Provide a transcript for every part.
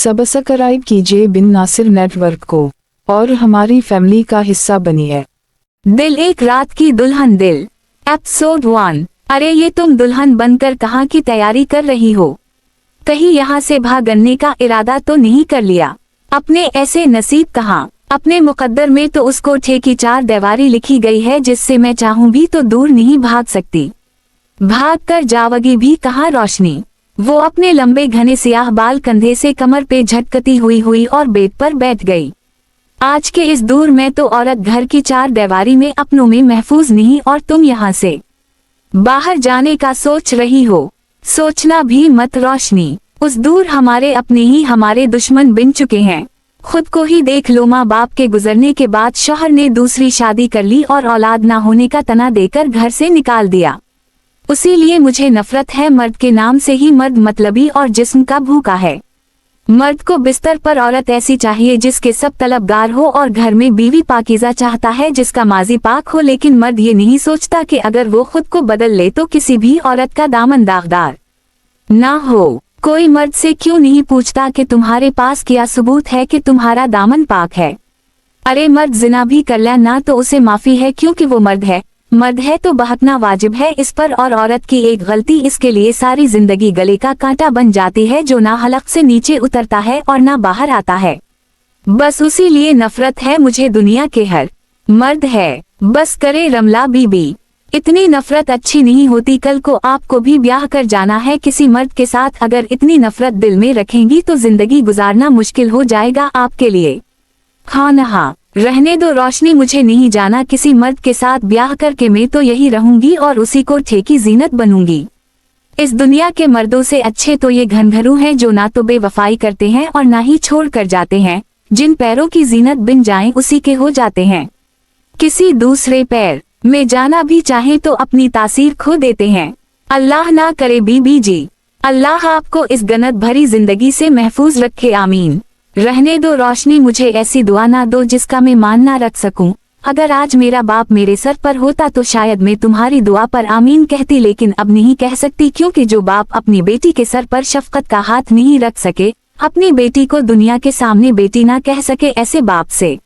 Subscribe कीजिए बिन Nasir network को और हमारी फैमिली का हिस्सा बनिए। दिल एक रात की दुल्हन दिल एपिसोड 1। अरे ये तुम दुल्हन बनकर कहाँ की तैयारी कर रही हो? कहीं यहाँ से भागने का इरादा तो नहीं कर लिया? अपने ऐसे नसीब कहाँ? अपने मुकद्दर में तो उस कोठे की 4 दीवारी लिखी गई है जिससे मैं चाहूँ भी तो दूर नहीं भाग सकती। भाग कर जावगी भी कहाँ रोशनी? वो अपने लंबे घने सियाह बाल कंधे से कमर पे झटकती हुई और बेड पर बैठ गई। आज के इस दौर में तो औरत घर की 4 दीवारी में अपनों में महफूज नहीं और तुम यहाँ से बाहर जाने का सोच रही हो। सोचना भी मत रोशनी, उस दूर हमारे अपने ही हमारे दुश्मन बन चुके हैं। खुद को ही देख लो, माँ बाप के गुजरने के बाद शौहर ने दूसरी शादी कर ली और औलाद ना होने का तना देकर घर से निकाल दिया। उसी लिए मुझे नफरत है मर्द के नाम से ही। मर्द मतलबी और जिस्म का भूखा है। मर्द को बिस्तर पर औरत ऐसी चाहिए जिसके सब तलबगार हो और घर में बीवी पाकीज़ा चाहता है जिसका माजी पाक हो। लेकिन मर्द ये नहीं सोचता कि अगर वो खुद को बदल ले तो किसी भी औरत का दामन दागदार ना हो। कोई मर्द से क्यों नहीं पूछता कि तुम्हारे पास क्या सबूत है कि तुम्हारा दामन पाक है? अरे मर्द जिना भी कर ले ना तो उसे माफी है क्योंकि वो मर्द है। मर्द है तो बहकना वाजिब है इस पर, और औरत की एक गलती इसके लिए सारी जिंदगी गले का कांटा बन जाती है जो ना हलक से नीचे उतरता है और ना बाहर आता है। बस उसी लिए नफरत है मुझे दुनिया के हर मर्द है। बस करे रमला बीबी। इतनी नफरत अच्छी नहीं होती। कल को आपको भी ब्याह कर जाना है किसी मर्द के साथ। अगर इतनी नफरत दिल में रखेंगी तो जिंदगी गुजारना मुश्किल हो जाएगा आपके लिए। हाँ रहने दो रोशनी, मुझे नहीं जाना किसी मर्द के साथ। ब्याह करके मैं तो यही रहूंगी और उसी को ठेकी जीनत बनूंगी। इस दुनिया के मर्दों से अच्छे तो ये घनघरू हैं जो ना तो बेवफाई करते हैं और ना ही छोड़ कर जाते हैं। जिन पैरों की जीनत बिन जाएं उसी के हो जाते हैं। किसी दूसरे पैर में जाना भी चाहे तो अपनी तासीर खो देते हैं। अल्लाह ना करे बीबी जी, अल्लाह आपको इस गनत भरी जिंदगी से महफूज रखे, आमीन। रहने दो रोशनी, मुझे ऐसी दुआ ना दो जिसका मैं मान ना रख सकूं। अगर आज मेरा बाप मेरे सर पर होता तो शायद मैं तुम्हारी दुआ पर आमीन कहती, लेकिन अब नहीं कह सकती क्योंकि जो बाप अपनी बेटी के सर पर शफकत का हाथ नहीं रख सके, अपनी बेटी को दुनिया के सामने बेटी ना कह सके, ऐसे बाप से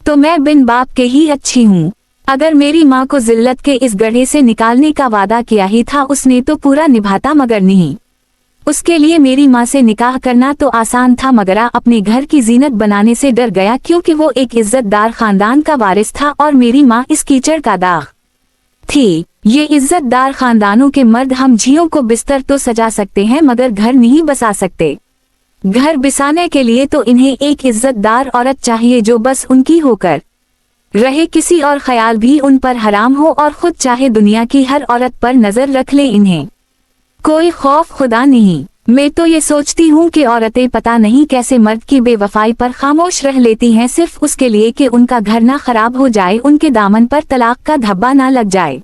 तो मैं बिन बाप के ही अच्छी हूँ। अगर मेरी माँ को जिल्लत के इस गड्ढे से निकालने का वादा किया ही था उसने तो पूरा निभाता, मगर नहीं। उसके लिए मेरी माँ से निकाह करना तो आसान था मगर अपने घर की जीनत बनाने से डर गया क्योंकि वो एक इज्जतदार खानदान का वारिस था और मेरी माँ इस कीचड़ का दाग थी। ये इज्जतदार खानदानों के मर्द हम झियों को बिस्तर तो सजा सकते हैं मगर घर नहीं बसा सकते। घर बसाने के लिए तो इन्हें एक इज्जतदार औरत चाहिए जो बस उनकी होकर रहे, किसी और ख्याल भी उन पर हराम हो और खुद चाहे दुनिया की हर औरत पर नजर रख ले। इन्हें कोई खौफ खुदा नहीं। मैं तो ये सोचती हूँ कि औरतें पता नहीं कैसे मर्द की बेवफाई पर खामोश रह लेती हैं सिर्फ उसके लिए कि उनका घर ना खराब हो जाए, उनके दामन पर तलाक का धब्बा ना लग जाए।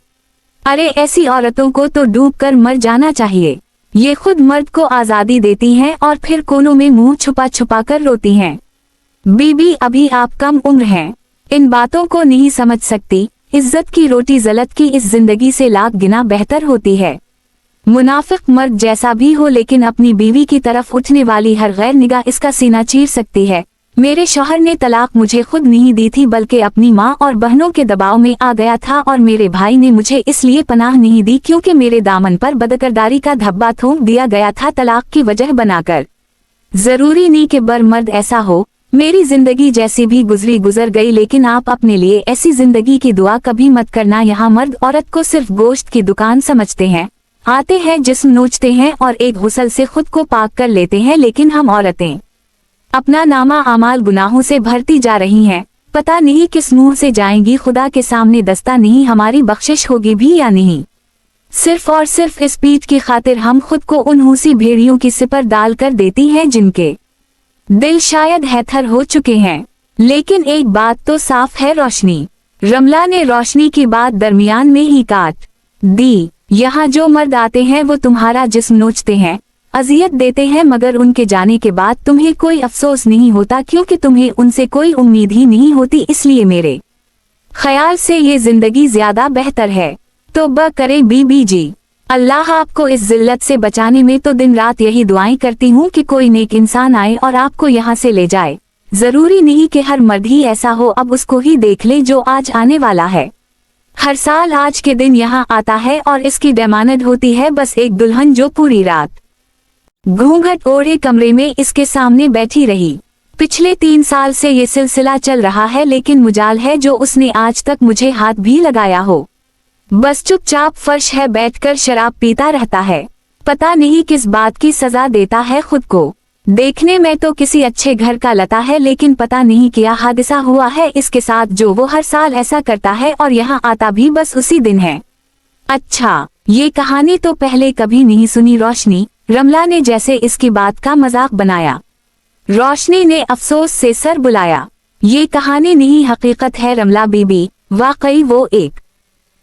अरे ऐसी औरतों को तो डूब कर मर जाना चाहिए। ये खुद मर्द को आजादी देती हैं और फिर कोनों में मुंह छुपा छुपा कर रोती हैं। बीबी अभी आप कम उम्र हैं, इन बातों को नहीं समझ सकती। इज्जत की रोटी जलत की इस जिंदगी से लाख गुना बेहतर होती है। मुनाफिक मर्द जैसा भी हो लेकिन अपनी बीवी की तरफ उठने वाली हर गैर निगाह इसका सीना चीर सकती है। मेरे शौहर ने तलाक मुझे खुद नहीं दी थी बल्कि अपनी माँ और बहनों के दबाव में आ गया था, और मेरे भाई ने मुझे इसलिए पनाह नहीं दी क्योंकि मेरे दामन पर बदकिरदारी का धब्बा थोप दिया गया था तलाक की वजह बनाकर। जरूरी नहीं कि बर मर्द ऐसा हो। मेरी जिंदगी जैसी भी गुजरी गुजर गई, लेकिन आप अपने लिए ऐसी जिंदगी की दुआ कभी मत करना। यहाँ मर्द औरत को सिर्फ गोश्त की दुकान समझते हैं, आते हैं जिस्म नोचते हैं और एक गुसल से खुद को पाक कर लेते हैं। लेकिन हम औरतें अपना नामा आमाल गुनाहों से भरती जा रही हैं। पता नहीं किस मुंह से जाएंगी खुदा के सामने, दस्ता नहीं हमारी बख्शिश होगी भी या नहीं। सिर्फ और सिर्फ इस पीठ की खातिर हम खुद को उन हूसी भेड़ियों की सिपर डाल कर देती हैं जिनके दिल शायद हैथर हो चुके हैं। लेकिन एक बात तो साफ है रोशनी, रमला ने रोशनी की बात दरमियान में ही काट दी। यहाँ जो मर्द आते हैं वो तुम्हारा जिस्म नोचते हैं, अजियत देते हैं, मगर उनके जाने के बाद तुम्हें कोई अफसोस नहीं होता क्योंकि तुम्हें उनसे कोई उम्मीद ही नहीं होती। इसलिए मेरे ख्याल से ये जिंदगी ज्यादा बेहतर है। तो ब करे बीबी जी, अल्लाह आपको इस जिल्लत से बचाने में तो दिन रात यही दुआएं करती हूँ कि कोई नेक इंसान आए और आपको यहाँ से ले जाए। जरूरी नहीं कि हर मर्द ही ऐसा हो, अब उसको ही देख ले जो आज आने वाला है। हर साल आज के दिन यहाँ आता है और इसकी डिमांड होती है बस एक दुल्हन जो पूरी रात घूंघट ओढ़े कमरे में इसके सामने बैठी रही। पिछले 3 साल से ये सिलसिला चल रहा है, लेकिन मुजाल है जो उसने आज तक मुझे हाथ भी लगाया हो। बस चुपचाप फर्श है बैठकर शराब पीता रहता है। पता नहीं किस बात की सजा देता है खुद को। देखने में तो किसी अच्छे घर का लता है, लेकिन पता नहीं क्या हादसा हुआ है इसके साथ जो वो हर साल ऐसा करता है और यहाँ आता भी बस उसी दिन है। अच्छा, ये कहानी तो पहले कभी नहीं सुनी रोशनी, रमला ने जैसे इसकी बात का मजाक बनाया। रोशनी ने अफसोस से सर बुलाया। ये कहानी नहीं हकीकत है रमला बीबी, वाकई वो एक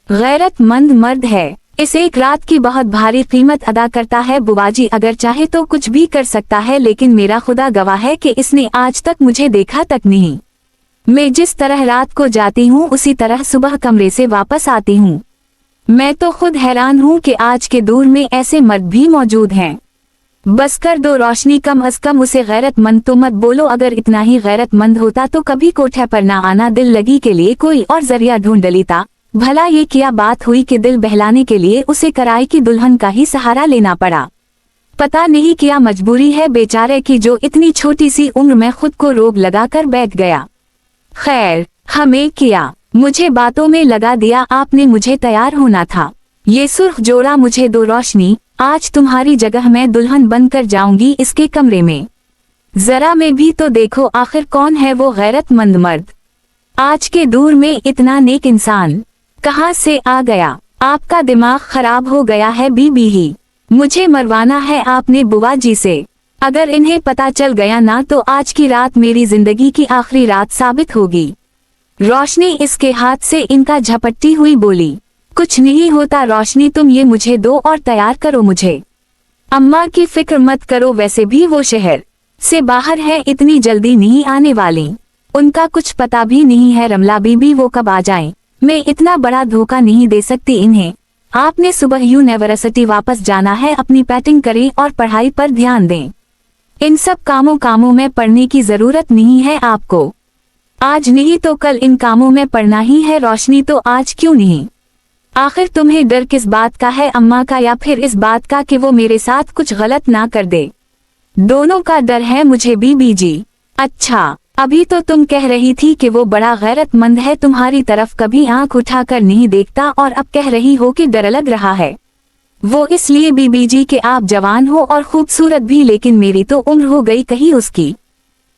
गैरतमंद मर्द है। इस एक रात की बहुत भारी कीमत अदा करता है। बुआजी अगर चाहे तो कुछ भी कर सकता है, लेकिन मेरा खुदा गवाह है कि इसने आज तक मुझे देखा तक नहीं। मैं जिस तरह रात को जाती हूँ उसी तरह सुबह कमरे से वापस आती हूँ। मैं तो खुद हैरान हूँ कि आज के दौर में ऐसे मर्द भी मौजूद हैं। बस कर दो रोशनी, कम अज कम उसे गैरतमंद तो मत बोलो। अगर इतना ही गैरतमंद होता तो कभी कोठे पर ना आना, दिल लगी के लिए कोई और जरिया ढूंढ लेता। भला ये क्या बात हुई कि दिल बहलाने के लिए उसे कराई की दुल्हन का ही सहारा लेना पड़ा। पता नहीं क्या मजबूरी है बेचारे की जो इतनी छोटी सी उम्र में खुद को रोग लगाकर बैठ गया। खैर, हमें क्या, मुझे बातों में लगा दिया आपने, मुझे तैयार होना था। ये सुर्ख जोड़ा मुझे दो रोशनी, आज तुम्हारी जगह मैं दुल्हन बनकर जाऊंगी इसके कमरे में। जरा में भी तो देखो आखिर कौन है वो गैरतमंद मर्द। आज के दौर में इतना नेक इंसान कहाँ से आ गया। आपका दिमाग खराब हो गया है बीबी ही। मुझे मरवाना है आपने बुआ जी से। अगर इन्हें पता चल गया ना तो आज की रात मेरी जिंदगी की आखिरी रात साबित होगी। रोशनी इसके हाथ से इनका झपटती हुई बोली। कुछ नहीं होता रोशनी, तुम ये मुझे दो और तैयार करो मुझे। अम्मा की फिक्र मत करो, वैसे भी वो शहर से बाहर है, इतनी जल्दी नहीं आने वाली। उनका कुछ पता भी नहीं है रमला बीबी वो कब आ जाएं। मैं इतना बड़ा धोखा नहीं दे सकती इन्हें। आपने सुबह यूनिवर्सिटी वापस जाना है, अपनी पैटिंग करें और पढ़ाई पर ध्यान दें। इन सब कामों में पढ़ने की जरूरत नहीं है आपको। आज नहीं तो कल इन कामों में पढ़ना ही है रोशनी, तो आज क्यों नहीं। आखिर तुम्हें डर किस बात का है, अम्मा का या फिर इस बात का कि वो मेरे साथ कुछ गलत ना कर दे। दोनों का डर है मुझे बीबी जी। अच्छा, अभी तो तुम कह रही थी कि वो बड़ा गैरतमंद है, तुम्हारी तरफ कभी आंख उठाकर नहीं देखता, और अब कह रही हो कि डर लग रहा है। वो इसलिए बीबी जी कि आप जवान हो और खूबसूरत भी, लेकिन मेरी तो उम्र हो गई, कहीं उसकी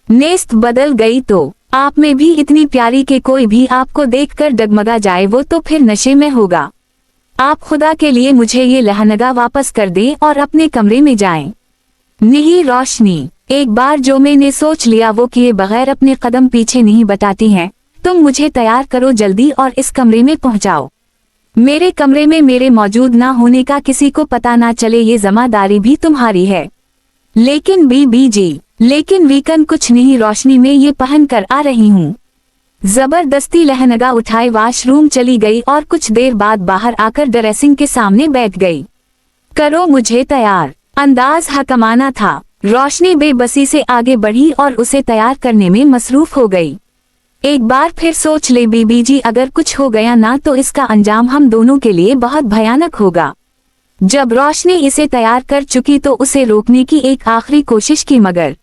नेस्त बदल गई तो आप में भी इतनी प्यारी कि कोई भी आपको देखकर डगमगा जाए, वो तो फिर नशे में होगा। आप खुदा के लिए मुझे ये लहनगा वापस कर दें और अपने कमरे में जाएं। नहीं रोशनी, एक बार जो मैंने सोच लिया वो किए बगैर अपने कदम पीछे नहीं बटाती हैं। तुम मुझे तैयार करो जल्दी और इस कमरे में पहुंचाओ। मेरे कमरे में मेरे मौजूद ना होने का किसी को पता ना चले, ये जिम्मेदारी भी तुम्हारी है। लेकिन बीबी जी, लेकिन वीकन कुछ नहीं रोशनी, में ये पहन कर आ रही हूँ। जबरदस्ती लहनगा उठाए वॉशरूम चली गई और कुछ देर बाद बाहर आकर ड्रेसिंग के सामने बैठ गई। करो मुझे तैयार, अंदाज हकमाना था। रोशनी बेबसी से आगे बढ़ी और उसे तैयार करने में मसरूफ हो गई। एक बार फिर सोच ले बीबी जी, अगर कुछ हो गया ना तो इसका अंजाम हम दोनों के लिए बहुत भयानक होगा। जब रोशनी इसे तैयार कर चुकी तो उसे रोकने की एक आखिरी कोशिश की, मगर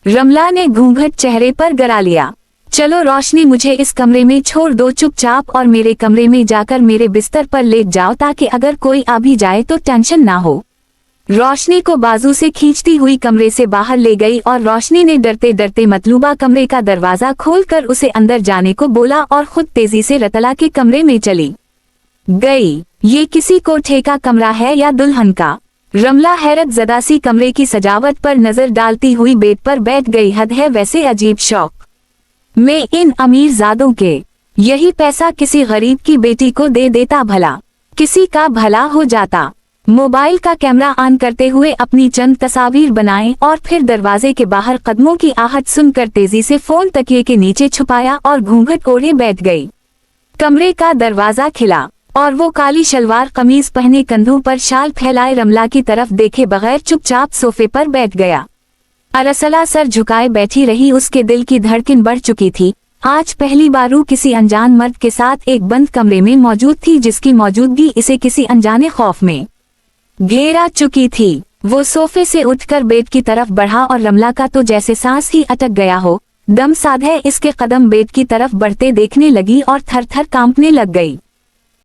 रमला ने घूंघट चेहरे पर गिरा लिया। चलो रोशनी, मुझे इस कमरे में छोड़ दो चुपचाप, और मेरे कमरे में जाकर मेरे बिस्तर पर लेट जाओ ताकि अगर कोई आ भी जाए तो टेंशन ना हो। रोशनी को बाजू से खींचती हुई कमरे से बाहर ले गई और रोशनी ने डरते डरते मतलूबा कमरे का दरवाजा खोलकर उसे अंदर जाने को बोला और खुद तेजी से रतला के कमरे में चली गई। ये किसी कोठे का कमरा है या दुल्हन का? रमला हैरत ज़दा सी कमरे की सजावट पर नजर डालती हुई बेड पर बैठ गई। हद है वैसे अजीब शौक में इन अमीर ज़ादों के। यही पैसा किसी गरीब की बेटी को दे देता, भला किसी का भला हो जाता। मोबाइल का कैमरा ऑन करते हुए अपनी चंद तस्वीर बनाएं और फिर दरवाजे के बाहर कदमों की आहट सुनकर तेजी से फोन तकिए के नीचे छुपाया और घूंघट ओढ़े बैठ गई। कमरे का दरवाजा खिला और वो काली शलवार कमीज पहने कंधों पर शाल फैलाए रमला की तरफ देखे बगैर चुपचाप सोफे पर बैठ गया। अरसला सर झुकाए बैठी रही, उसके दिल की धड़कन बढ़ चुकी थी। आज पहली बार वो किसी अनजान मर्द के साथ एक बंद कमरे में मौजूद थी, जिसकी मौजूदगी इसे किसी अनजाने खौफ में घेरा चुकी थी। वो सोफे से उठकर बेड की तरफ बढ़ा और रमला का तो जैसे सांस ही अटक गया हो। दम साधे इसके कदम बेड की तरफ बढ़ते देखने लगी और थर थर कांपने लग गई।